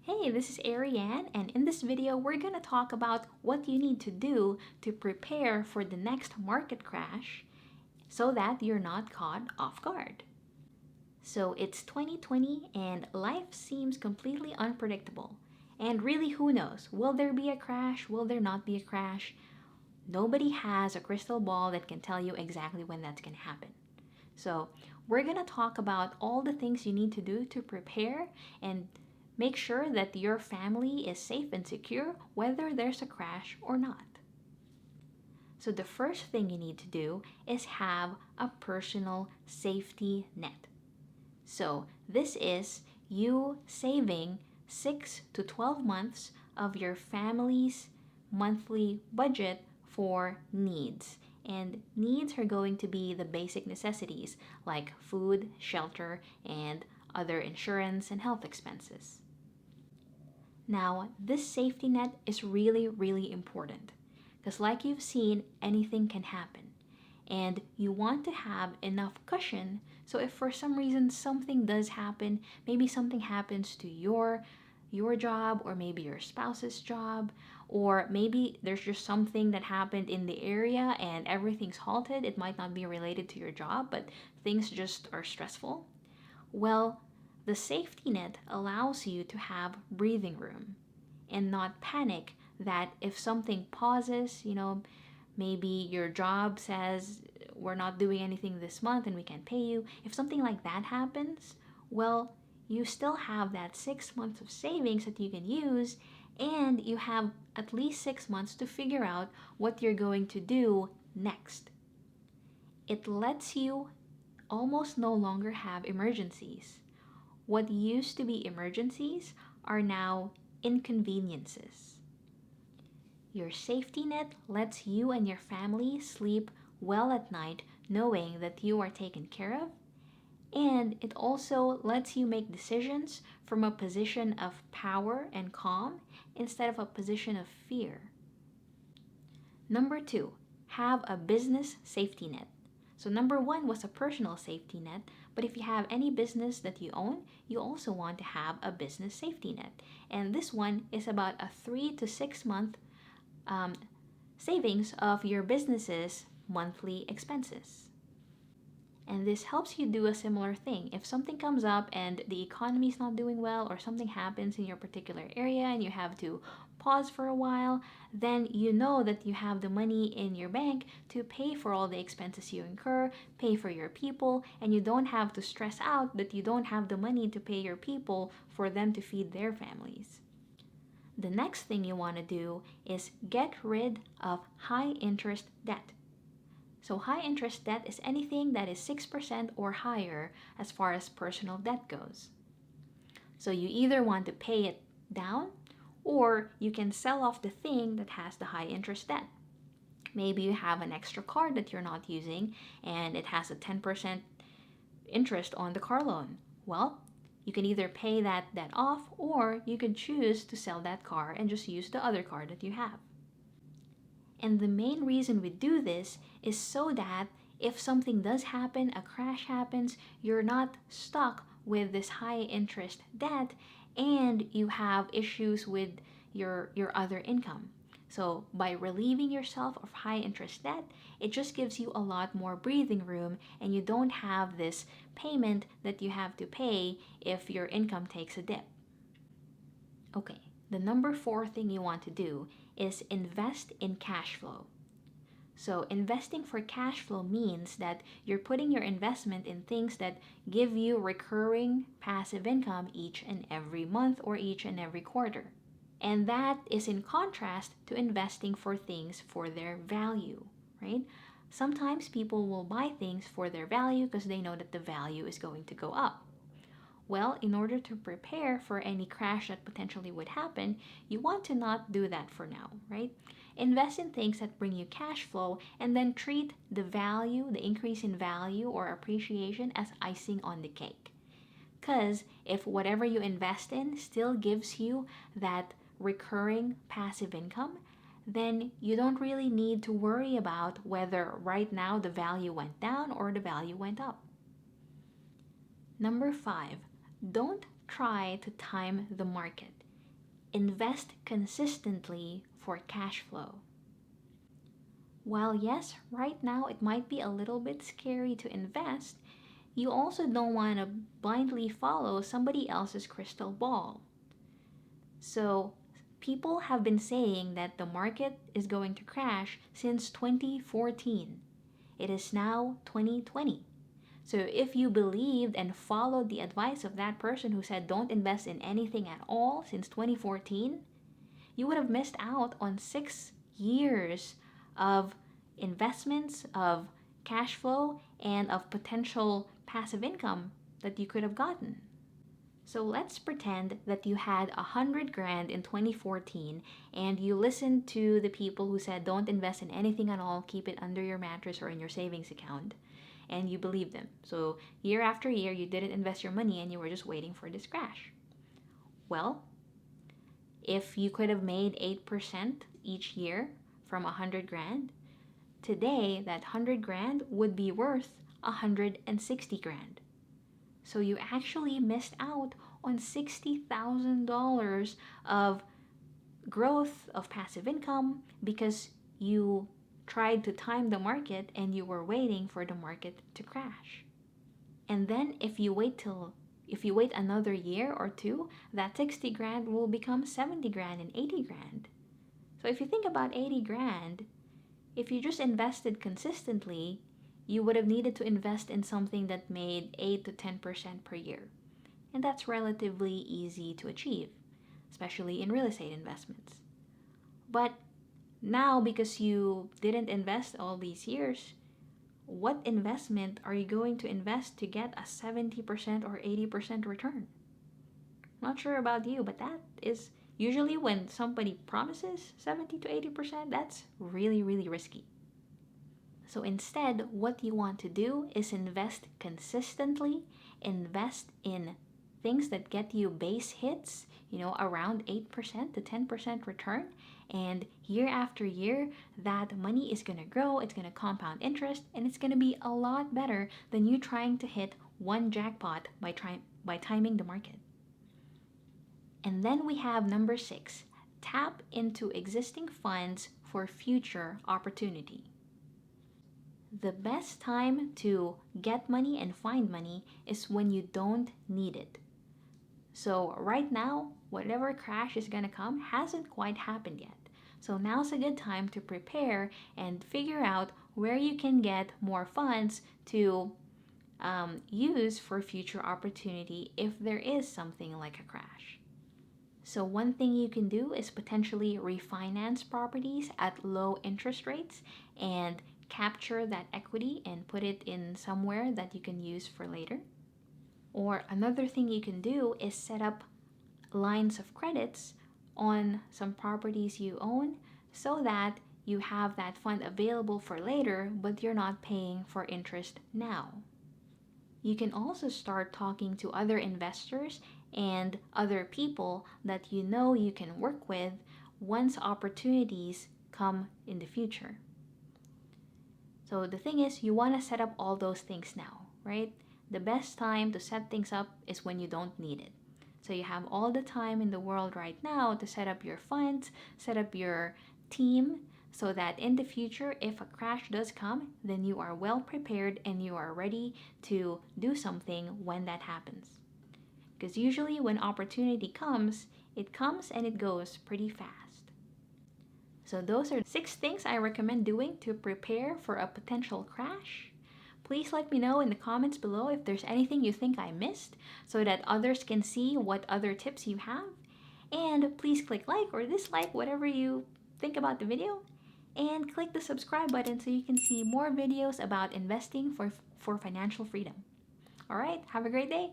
Hey, this is Arianne, and in this video, we're going to talk about what you need to do to prepare for the next market crash so that you're not caught off guard. So it's 2020 and life seems completely unpredictable. And really, who knows? Will there be a crash? Will there not be a crash? Nobody has a crystal ball that can tell you exactly when that's going to happen. So, we're going to talk about all the things you need to do to prepare and make sure that your family is safe and secure whether there's a crash or not. So, the first thing you need to do is have a personal safety net. So, this is you saving 6 to 12 months of your family's monthly budget for needs. And needs are going to be the basic necessities like food, shelter, and other insurance and health expenses. Now, this safety net is really, really important because, like you've seen, anything can happen. And you want to have enough cushion so if for some reason something does happen, maybe something happens to your job or maybe your spouse's job, or maybe there's just something that happened in the area and everything's halted. It might not be related to your job, but things just are stressful. Well, the safety net allows you to have breathing room and not panic that if something pauses, maybe your job says we're not doing anything this month and we can't pay you. If something like that happens, well, you still have that 6 months of savings that you can use, and you have at least 6 months to figure out what you're going to do next. It lets you almost no longer have emergencies. What used to be emergencies are now inconveniences. Your safety net lets you and your family sleep well at night knowing that you are taken care of, and it also lets you make decisions from a position of power and calm instead of a position of fear. Number 2, have a business safety net. So number 1 was a personal safety net, but if you have any business that you own, you also want to have a business safety net. And this one is about a 3 to 6 month savings of your business's monthly expenses. And this helps you do a similar thing. If something comes up and the economy is not doing well or something happens in your particular area and you have to pause for a while, then you know that you have the money in your bank to pay for all the expenses you incur, pay for your people, and you don't have to stress out that you don't have the money to pay your people for them to feed their families. The next thing you want to do is get rid of high interest debt. So high interest debt is anything that is 6% or higher as far as personal debt goes. So you either want to pay it down or you can sell off the thing that has the high interest debt. Maybe you have an extra card that you're not using and it has a 10% interest on the car loan. Well, you can either pay that off or you can choose to sell that car and just use the other car that you have. And the main reason we do this is so that if something does happen, a crash happens, you're not stuck with this high interest debt and you have issues with your other income. So by relieving yourself of high interest debt, it just gives you a lot more breathing room and you don't have this payment that you have to pay if your income takes a dip. Okay, the number 4 thing you want to do is invest in cash flow. So investing for cash flow means that you're putting your investment in things that give you recurring passive income each and every month or each and every quarter. And that is in contrast to investing for things for their value, right? Sometimes people will buy things for their value because they know that the value is going to go up. Well, in order to prepare for any crash that potentially would happen, you want to not do that for now, right? Invest in things that bring you cash flow and then treat the value, the increase in value or appreciation as icing on the cake. Because if whatever you invest in still gives you that recurring passive income, then you don't really need to worry about whether right now the value went down or the value went up. Number 5, don't try to time the market. invest consistently for cash flow. While yes, right now it might be a little bit scary to invest, you also don't want to blindly follow somebody else's crystal ball. So, people have been saying that the market is going to crash since 2014. It is now 2020. So, if you believed and followed the advice of that person who said don't invest in anything at all since 2014, you would have missed out on 6 years of investments, of cash flow, and of potential passive income that you could have gotten. So let's pretend that you had 100 grand in 2014 and you listened to the people who said don't invest in anything at all, keep it under your mattress or in your savings account, and you believed them. So year after year, you didn't invest your money and you were just waiting for this crash. Well, if you could have made 8% each year from 100 grand, today that 100 grand would be worth 160 grand. So you actually missed out on $60,000 of growth of passive income because you tried to time the market and you were waiting for the market to crash. And then if you wait another year or two, that 60 grand will become 70 grand and 80 grand. So if you think about 80 grand, if you just invested consistently, you would have needed to invest in something that made 8 to 10% per year. And that's relatively easy to achieve, especially in real estate investments. But now, because you didn't invest all these years, what investment are you going to invest to get a 70% or 80% return? Not sure about you, but that is usually when somebody promises 70 to 80%, that's really, really risky. So instead, what you want to do is invest consistently, invest in things that get you base hits, around 8% to 10% return. And year after year, that money is going to grow, it's going to compound interest, and it's going to be a lot better than you trying to hit one jackpot by timing the market. And then we have number 6, tap into existing funds for future opportunity. The best time to get money and find money is when you don't need it. So right now, whatever crash is going to come hasn't quite happened yet. So now's a good time to prepare and figure out where you can get more funds to use for future opportunity if there is something like a crash. So one thing you can do is potentially refinance properties at low interest rates and capture that equity and put it in somewhere that you can use for later. Or another thing you can do is set up lines of credits on some properties you own so that you have that fund available for later, but you're not paying for interest now. You can also start talking to other investors and other people that you know you can work with once opportunities come in the future. So the thing is, you want to set up all those things now, right? The best time to set things up is when you don't need it. So you have all the time in the world right now to set up your funds, set up your team, so that in the future, if a crash does come, then you are well prepared and you are ready to do something when that happens. Because usually when opportunity comes, it comes and it goes pretty fast. So those are 6 things I recommend doing to prepare for a potential crash. Please let me know in the comments below if there's anything you think I missed so that others can see what other tips you have. And please click like or dislike whatever you think about the video. And click the subscribe button so you can see more videos about investing for financial freedom. Alright, have a great day!